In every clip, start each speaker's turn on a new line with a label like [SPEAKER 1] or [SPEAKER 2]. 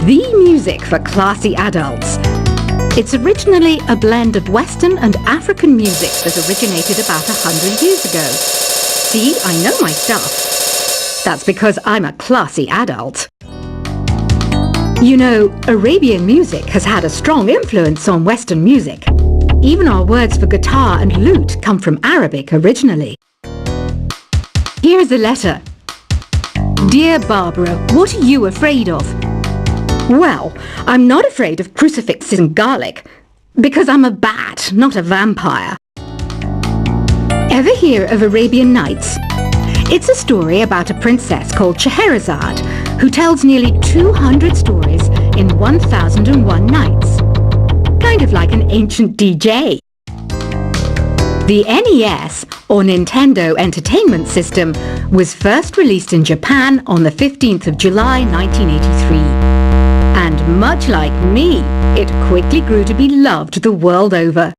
[SPEAKER 1] the music for classy adults. It's originally a blend of Western and African music that originated about 100 years ago. See, I know my stuff. That's because I'm a classy adult. You know, Arabian music has had a strong influence on Western music. Even our words for guitar and lute come from Arabic originally. Here's a letter. Dear Barbara, what are you afraid of? Well, I'm not afraid of crucifixes and garlic, because I'm a bat, not a vampire. Ever hear of Arabian Nights? It's a story about a princess called Scheherazade, who tells nearly 200 stories in 1001 nights. Kind of like an ancient DJ. The NES, or Nintendo Entertainment System, was first released in Japan on the 15th of July 1983. And much like me, it quickly grew to be loved the world over.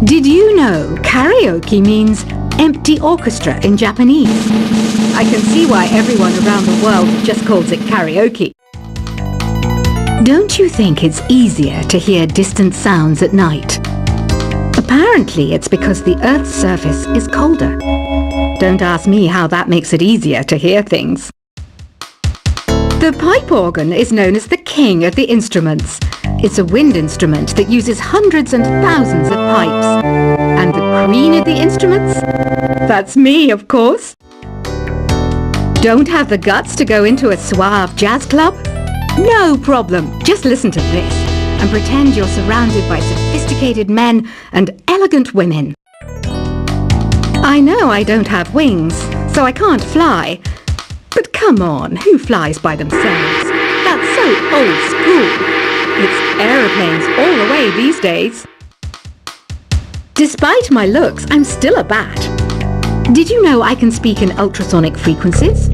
[SPEAKER 1] Did you know karaoke means empty orchestra in Japanese? I can see why everyone around the world just calls it karaoke. Don't you think it's easier to hear distant sounds at night? Apparently it's because the Earth's surface is colder. Don't ask me how that makes it easier to hear things. The pipe organ is known as the king of the instruments. It's a wind instrument that uses hundreds and thousands of pipes. And the queen of the instruments? That's me, of course. Don't have the guts to go into a suave jazz club? No problem. Just listen to this and pretend you're surrounded by sophisticated men and elegant women. I know I don't have wings, so I can't fly. But come on, who flies by themselves? That's so old school. It's aeroplanes all the way these days. Despite my looks, I'm still a bat. Did you know I can speak in ultrasonic frequencies?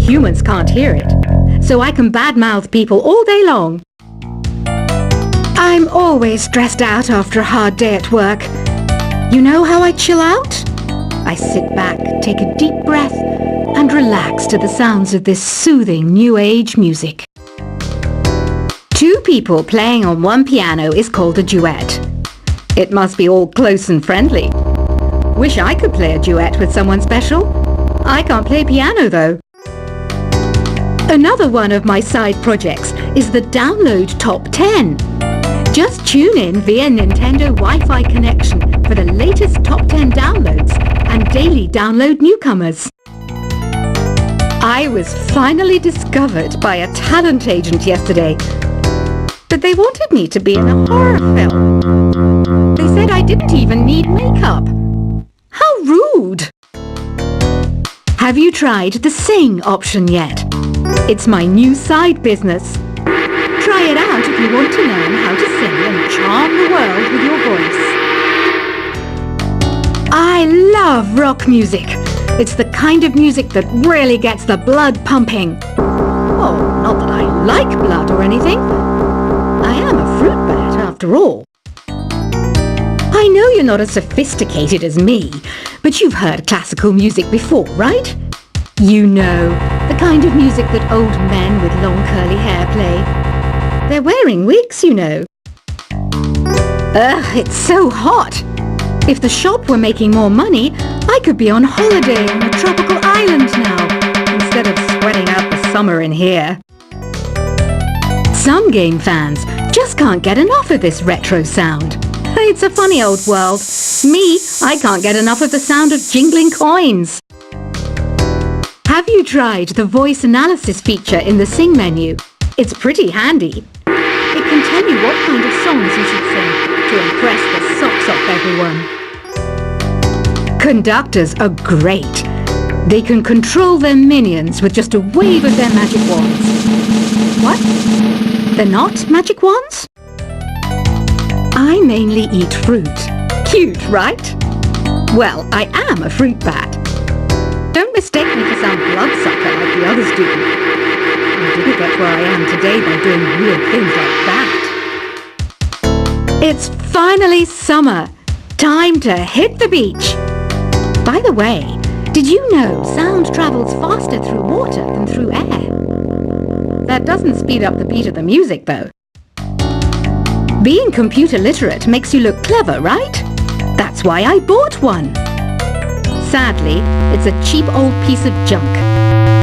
[SPEAKER 1] Humans can't hear it, so I can badmouth people all day long. I'm always stressed out after a hard day at work. You know how I chill out? I sit back, take a deep breath, and relax to the sounds of this soothing new age music. Two people playing on one piano is called a duet. It must be all close and friendly. Wish I could play a duet with someone special. I can't play piano though. Another one of my side projects is the Download Top 10. Just tune in via Nintendo Wi-Fi connection for the latest top 10 downloads and daily download newcomers. I was finally discovered by a talent agent yesterday, but they wanted me to be in a horror film. They said I didn't even need makeup. How rude! Have you tried the Sing option yet? It's my new side business. Try it out if you want to learn how to sing and charm the world with your voice. I love rock music. It's the kind of music that really gets the blood pumping. Oh, not that I like blood or anything. I am a fruit bat after all. I know you're not as sophisticated as me, but you've heard classical music before, right? You know, the kind of music that old men with long curly hair play. They're wearing wigs, you know. Ugh, it's so hot. If the shop were making more money, I could be on holiday on a tropical island now, instead of sweating out the summer in here. Some game fans just can't get enough of this retro sound. It's a funny old world. Me, I can't get enough of the sound of jingling coins. Have you tried the voice analysis feature in the Sing menu? It's pretty handy. It can tell you what kind of songs you should sing to impress the socks off everyone. Conductors are great. They can control their minions with just a wave of their magic wands. What? They're not magic wands? I mainly eat fruit. Cute, right? Well, I am a fruit bat. Don't mistake me for some bloodsucker like the others do. I didn't get where I am today by doing weird things like that. It's finally summer. Time to hit the beach. By the way, did you know sound travels faster through water than through air? That doesn't speed up the beat of the music, though. Being computer literate makes you look clever, right? That's why I bought one. Sadly, it's a cheap old piece of junk.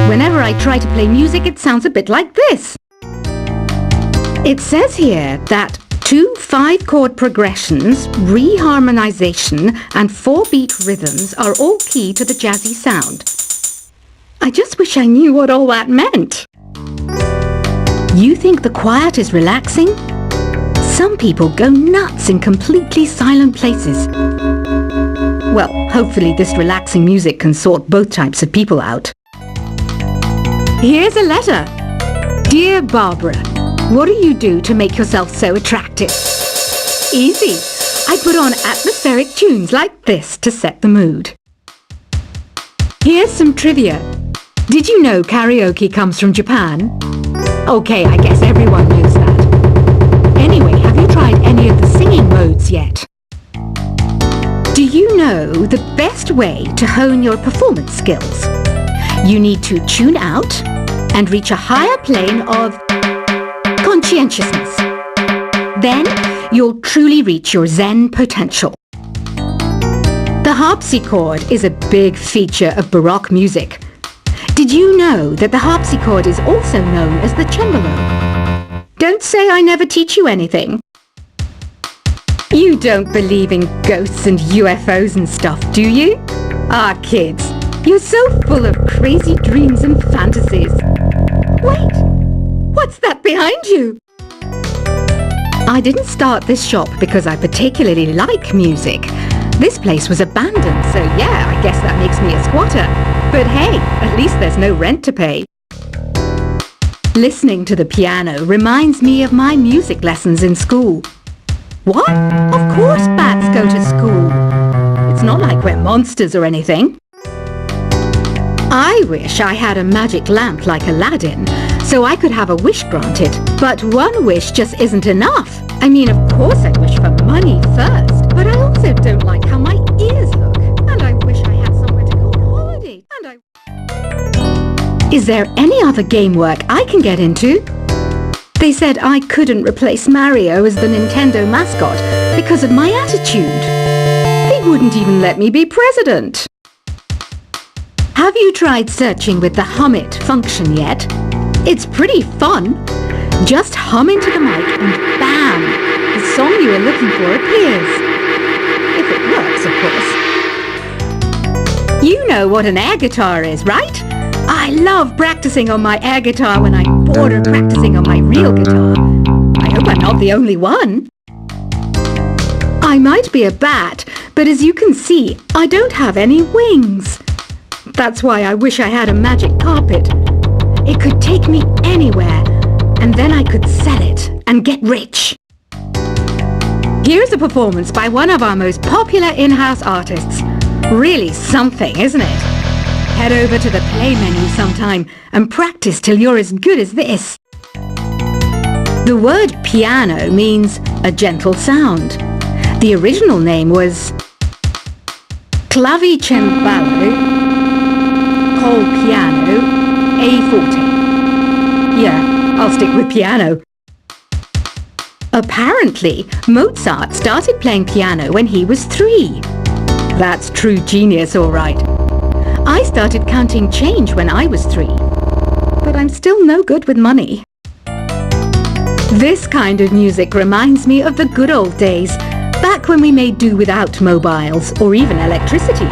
[SPEAKER 1] Whenever I try to play music, it sounds a bit like this. It says here that 2 5-chord progressions, reharmonization, and 4-beat rhythms are all key to the jazzy sound. I just wish I knew what all that meant. You think the quiet is relaxing? Some people go nuts in completely silent places. Well, hopefully this relaxing music can sort both types of people out. Here's a letter. Dear Barbara, what do you do to make yourself so attractive? Easy. I put on atmospheric tunes like this to set the mood. Here's some trivia. Did you know karaoke comes from Japan? Okay, I guess everyone knows that. Anyway, have you tried any of the singing modes yet? Do you know the best way to hone your performance skills? You need to tune out and reach a higher plane of conscientiousness. Then you'll truly reach your Zen potential. The harpsichord is a big feature of Baroque music. Did you know that the harpsichord is also known as the cembalo? Don't say I never teach you anything. You don't believe in ghosts and UFOs and stuff, do you? Ah, kids, you're so full of crazy dreams and fantasies. Wait, what's that behind you? I didn't start this shop because I particularly like music. This place was abandoned, so yeah, I guess that makes me a squatter. But hey, at least there's no rent to pay. Listening to the piano reminds me of my music lessons in school. What? Of course bats go to school. It's not like we're monsters or anything. I wish I had a magic lamp like Aladdin, so I could have a wish granted. But one wish just isn't enough. I mean, of course I'd wish for money first, but I also don't like how my ears look. And I wish I had somewhere to go on holiday. Is there any other game work I can get into? They said I couldn't replace Mario as the Nintendo mascot because of my attitude. They wouldn't even let me be president. Have you tried searching with the hum it function yet? It's pretty fun. Just hum into the mic and bam! The song you are looking for appears. If it works, of course. You know what an air guitar is, right? I love practicing on my air guitar when I'm bored of practicing on my real guitar. I hope I'm not the only one. I might be a bat, but as you can see, I don't have any wings. That's why I wish I had a magic carpet. It could take me anywhere, and then I could sell it and get rich. Here's a performance by one of our most popular in-house artists. Really something, isn't it? Head over to the play menu sometime and practice till you're as good as this. The word piano means a gentle sound. The original name was clavicembalo col piano A forte. Yeah, I'll stick with piano. Apparently, Mozart started playing piano when he was 3. That's true genius, all right. I started counting change when I was 3, but I'm still no good with money. This kind of music reminds me of the good old days, back when we made do without mobiles or even electricity.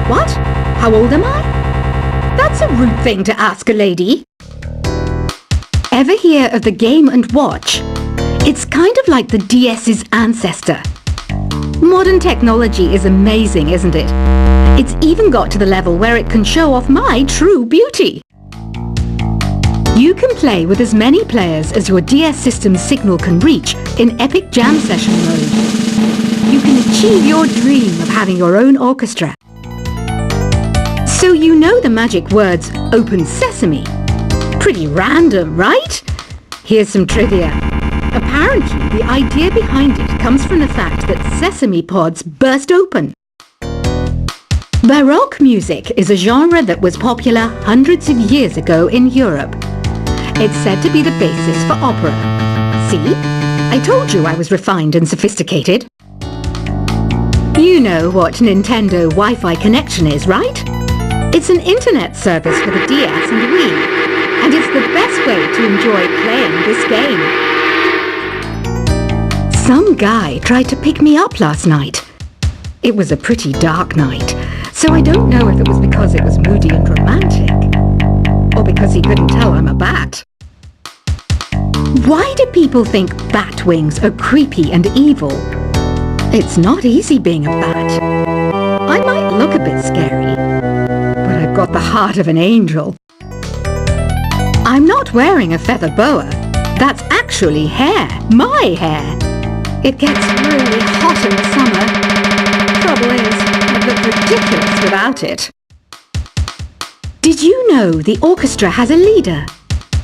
[SPEAKER 1] What? How old am I? That's a rude thing to ask a lady. Ever hear of the Game & Watch? It's kind of like the DS's ancestor. Modern technology is amazing, isn't it? It's even got to the level where it can show off my true beauty. You can play with as many players as your DS system's signal can reach in epic jam session mode. You can achieve your dream of having your own orchestra. So you know the magic words "Open Sesame." Pretty random, right? Here's some trivia. Apparently, the idea behind it comes from the fact that sesame pods burst open. Baroque music is a genre that was popular hundreds of years ago in Europe. It's said to be the basis for opera. See? I told you I was refined and sophisticated. You know what Nintendo Wi-Fi connection is, right? It's an internet service for the DS and Wii, and it's the best way to enjoy playing this game. Some guy tried to pick me up last night. It was a pretty dark night, so I don't know if it was because it was moody and romantic, or because he couldn't tell I'm a bat. Why do people think bat wings are creepy and evil? It's not easy being a bat. I might look a bit scary, but I've got the heart of an angel. I'm not wearing a feather boa. That's actually hair, my hair. It gets really hot in the summer. Trouble is, I'd look ridiculous without it. Did you know the orchestra has a leader?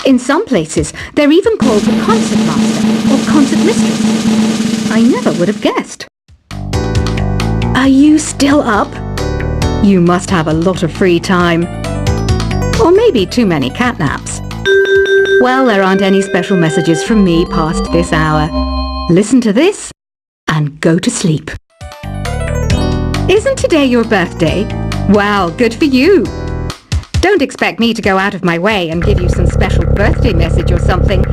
[SPEAKER 1] In some places, they're even called the concert master or concert mistress. I never would have guessed. Are you still up? You must have a lot of free time. Or maybe too many catnaps. Well, there aren't any special messages from me past this hour. Listen to this and go to sleep. Isn't today your birthday? Well, good for you. Don't expect me to go out of my way and give you some special birthday message or something,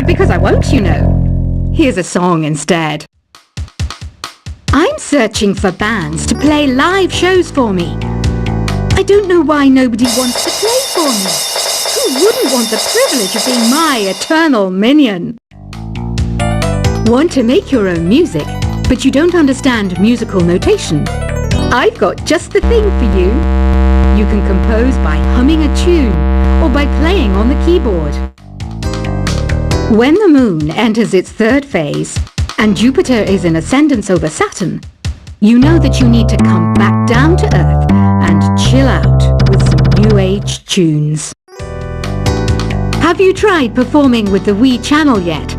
[SPEAKER 1] because I won't, you know. Here's a song instead. I'm searching for bands to play live shows for me. I don't know why nobody wants to play for me. Who wouldn't want the privilege of being my eternal minion? Want to make your own music, but you don't understand musical notation? I've got just the thing for you. You can compose by humming a tune or by playing on the keyboard. When the moon enters its third phase and Jupiter is in ascendance over Saturn, you know that you need to come back down to Earth and chill out with some new age tunes. Have you tried performing with the Wii channel yet?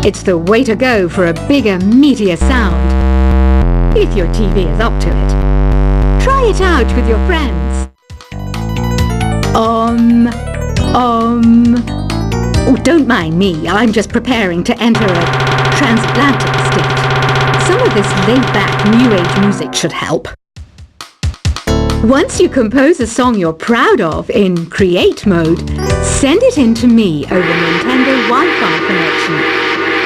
[SPEAKER 1] It's the way to go for a bigger, meatier sound. If your TV is up to it. Try it out with your friends. Oh, don't mind me. I'm just preparing to enter a transatlantic state. Some of this laid-back New Age music should help. Once you compose a song you're proud of in create mode, send it in to me over Nintendo Wi-Fi connection.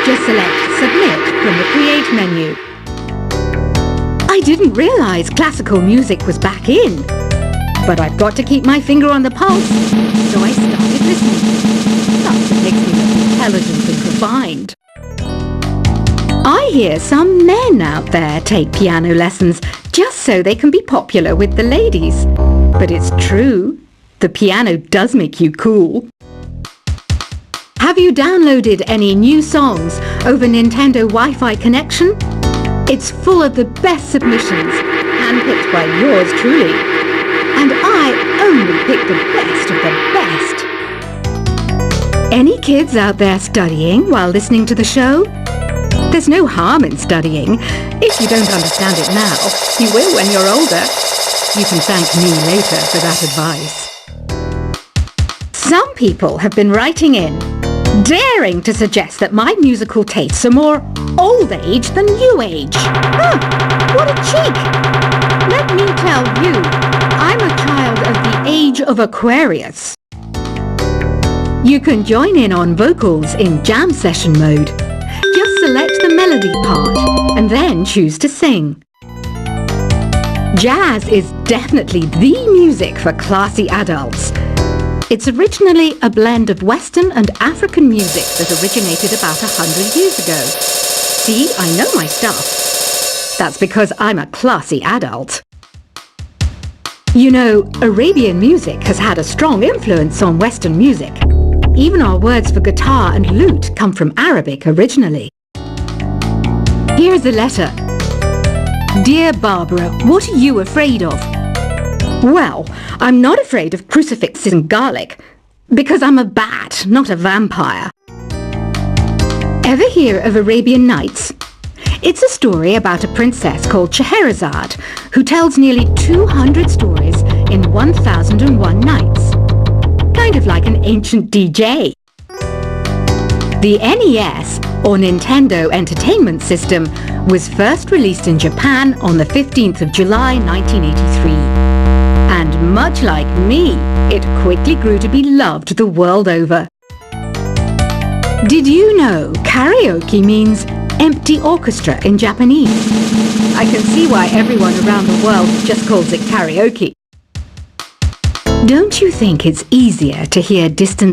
[SPEAKER 1] Just select Submit from the Create menu. I didn't realize classical music was back in. But I've got to keep my finger on the pulse, so I started listening. That's what makes me look intelligent and refined. I hear some men out there take piano lessons just so they can be popular with the ladies. But it's true, the piano does make you cool. Have you downloaded any new songs over Nintendo Wi-Fi connection? It's full of the best submissions, handpicked by yours truly. And I only pick the best of the best. Any kids out there studying while listening to the show? There's no harm in studying. If you don't understand it now, you will when you're older. You can thank me later for that advice. Some people have been writing in, daring to suggest that my musical tastes are more old age than new age. Huh, what a cheek! Let me tell you, I'm a child of the age of Aquarius. You can join in on vocals in jam session mode. Just select the melody part and then choose to sing. Jazz is definitely the music for classy adults. It's originally a blend of Western and African music that originated about 100 years ago. See, I know my stuff. That's because I'm a classy adult. You know, Arabian music has had a strong influence on Western music. Even our words for guitar and lute come from Arabic originally. Here's a letter. Dear Barbara, what are you afraid of? Well, I'm not afraid of crucifixes and garlic, because I'm a bat, not a vampire. Ever hear of Arabian Nights? It's a story about a princess called Scheherazade, who tells nearly 200 stories in 1001 nights. Kind of like an ancient DJ. The NES, or Nintendo Entertainment System, was first released in Japan on the 15th of July 1983. And much like me, it quickly grew to be loved the world over. Did you know karaoke means empty orchestra in Japanese? I can see why everyone around the world just calls it karaoke. Don't you think it's easier to hear distant